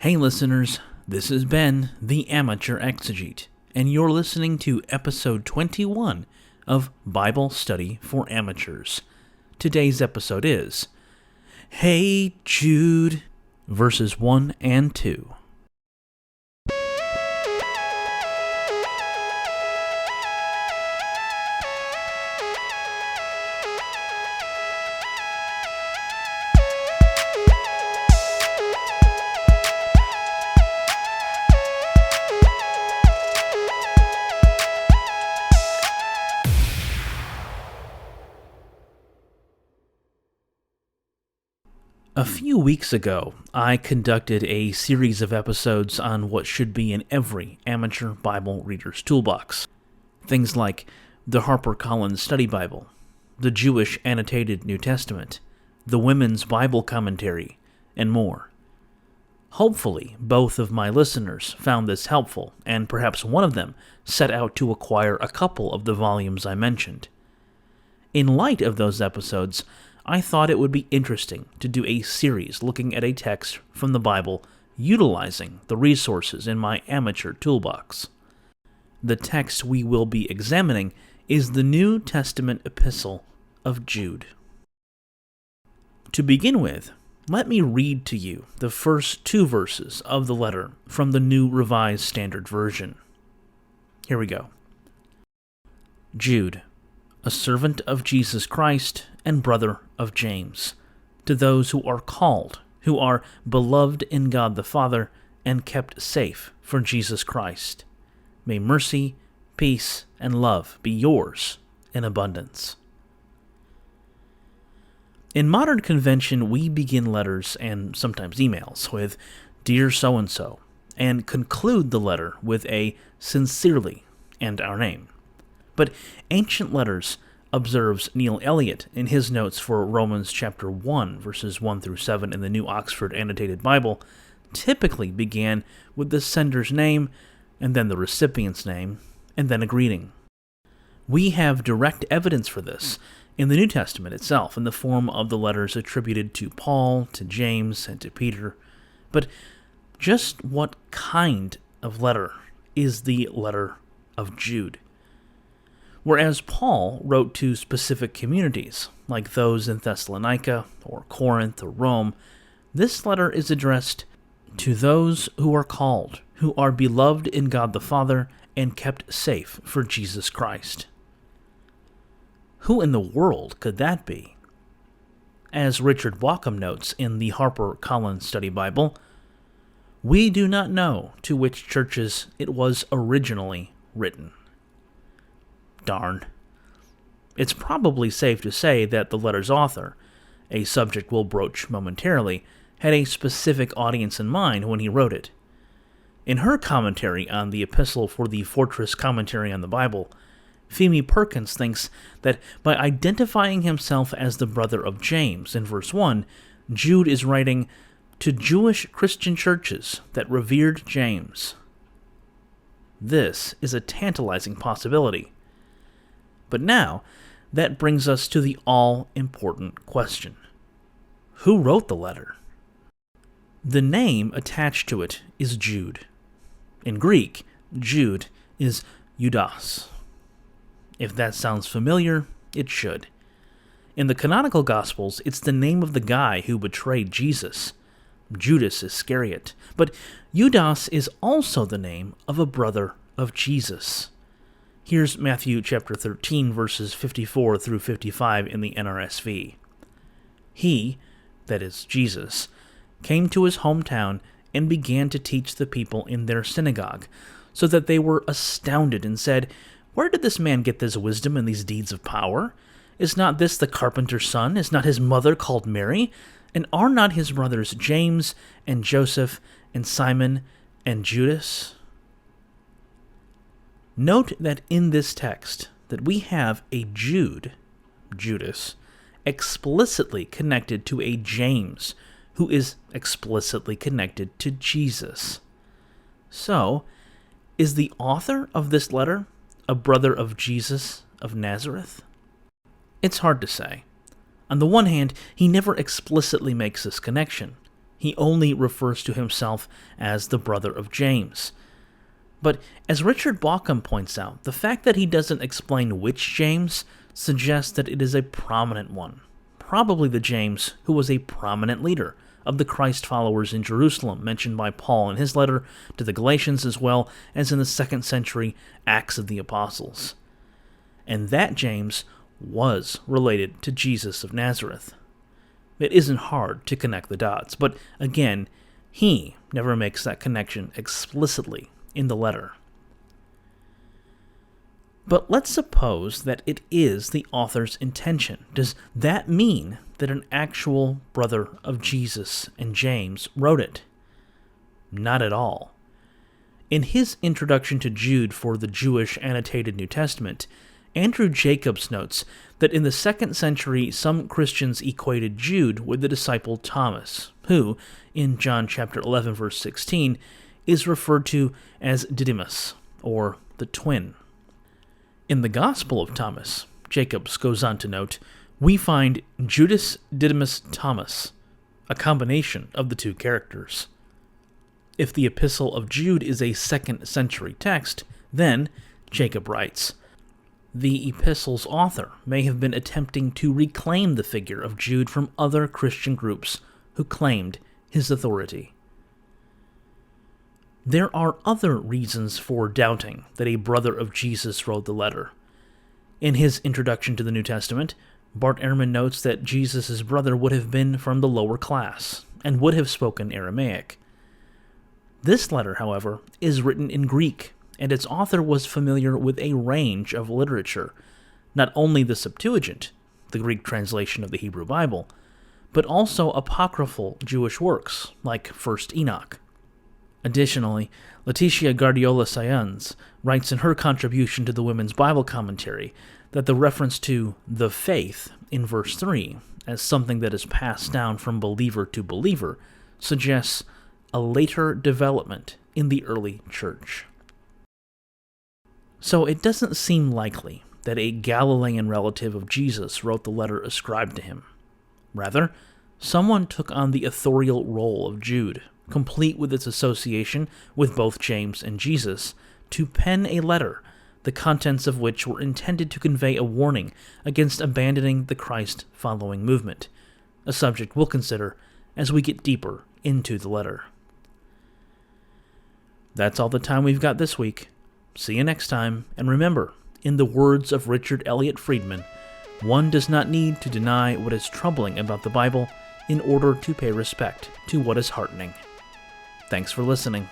Hey listeners, this is Ben, the Amateur Exegete, and you're listening to episode 21 of Bible Study for Amateurs. Today's episode is, Hey Jude, verses 1 and 2. A few weeks ago, I conducted a series of episodes on what should be in every amateur Bible reader's toolbox. Things like the HarperCollins Study Bible, the Jewish Annotated New Testament, the Women's Bible Commentary, and more. Hopefully, both of my listeners found this helpful, and perhaps one of them set out to acquire a couple of the volumes I mentioned. In light of those episodes, I thought it would be interesting to do a series looking at a text from the Bible utilizing the resources in my amateur toolbox. The text we will be examining is the New Testament epistle of Jude. To begin with, let me read to you the first two verses of the letter from the New Revised Standard Version. Here we go. Jude, a servant of Jesus Christ and brother of James, to those who are called, who are beloved in God the Father, and kept safe for Jesus Christ. May mercy, peace, and love be yours in abundance. In modern convention, we begin letters and sometimes emails with Dear So-and-so, and conclude the letter with a sincerely and our name. But ancient letters, observes Neil Elliott in his notes for Romans chapter 1, verses 1 through 7 in the New Oxford Annotated Bible, typically began with the sender's name, and then the recipient's name, and then a greeting. We have direct evidence for this in the New Testament itself, in the form of the letters attributed to Paul, to James, and to Peter. But just what kind of letter is the letter of Jude? Whereas Paul wrote to specific communities, like those in Thessalonica, or Corinth, or Rome, this letter is addressed to those who are called, who are beloved in God the Father, and kept safe for Jesus Christ. Who in the world could that be? As Richard Wauckham notes in the HarperCollins Study Bible, we do not know to which churches it was originally written. Darn. It's probably safe to say that the letter's author, a subject we'll broach momentarily, had a specific audience in mind when he wrote it. In her commentary on the epistle for the Fortress Commentary on the Bible, Pheme Perkins thinks that by identifying himself as the brother of James in verse 1, Jude is writing to Jewish Christian churches that revered James. This is a tantalizing possibility. But now, that brings us to the all-important question. Who wrote the letter? The name attached to it is Jude. In Greek, Jude is Judas. If that sounds familiar, it should. In the canonical Gospels, it's the name of the guy who betrayed Jesus, Judas Iscariot. But Judas is also the name of a brother of Jesus. Here's Matthew chapter 13, verses 54 through 55 in the NRSV. He, that is Jesus, came to his hometown and began to teach the people in their synagogue, so that they were astounded and said, Where did this man get this wisdom and these deeds of power? Is not this the carpenter's son? Is not his mother called Mary? And are not his brothers James and Joseph and Simon and Judas? Note that in this text that we have a Jude, Judas, explicitly connected to a James, who is explicitly connected to Jesus. So, is the author of this letter a brother of Jesus of Nazareth? It's hard to say. On the one hand, he never explicitly makes this connection. He only refers to himself as the brother of James. But as Richard Bauckham points out, the fact that he doesn't explain which James suggests that it is a prominent one, probably the James who was a prominent leader of the Christ followers in Jerusalem, mentioned by Paul in his letter to the Galatians as well as in the 2nd century Acts of the Apostles. And that James was related to Jesus of Nazareth. It isn't hard to connect the dots, but again, he never makes that connection explicitly in the letter. But let's suppose that it is the author's intention. Does that mean that an actual brother of Jesus and James wrote it? Not at all. In his introduction to Jude for the Jewish annotated New Testament, Andrew Jacobs notes that in the 2nd century some Christians equated Jude with the disciple Thomas, who, in John chapter 11 verse 16, is referred to as Didymus, or the twin. In the Gospel of Thomas, Jacobs goes on to note, we find Judas Didymus Thomas, a combination of the two characters. If the Epistle of Jude is a 2nd century text, then, Jacob writes, the epistle's author may have been attempting to reclaim the figure of Jude from other Christian groups who claimed his authority. There are other reasons for doubting that a brother of Jesus wrote the letter. In his introduction to the New Testament, Bart Ehrman notes that Jesus' brother would have been from the lower class and would have spoken Aramaic. This letter, however, is written in Greek, and its author was familiar with a range of literature, not only the Septuagint, the Greek translation of the Hebrew Bible, but also apocryphal Jewish works like 1st Enoch. Additionally, Letitia Guardiola-Sayans writes in her contribution to the Women's Bible Commentary that the reference to the faith in verse 3 as something that is passed down from believer to believer suggests a later development in the early church. So it doesn't seem likely that a Galilean relative of Jesus wrote the letter ascribed to him. Rather, someone took on the authorial role of Jude, complete with its association with both James and Jesus, to pen a letter, the contents of which were intended to convey a warning against abandoning the Christ-following movement, a subject we'll consider as we get deeper into the letter. That's all the time we've got this week. See you next time, and remember, in the words of Richard Elliott Friedman, one does not need to deny what is troubling about the Bible in order to pay respect to what is heartening. Thanks for listening.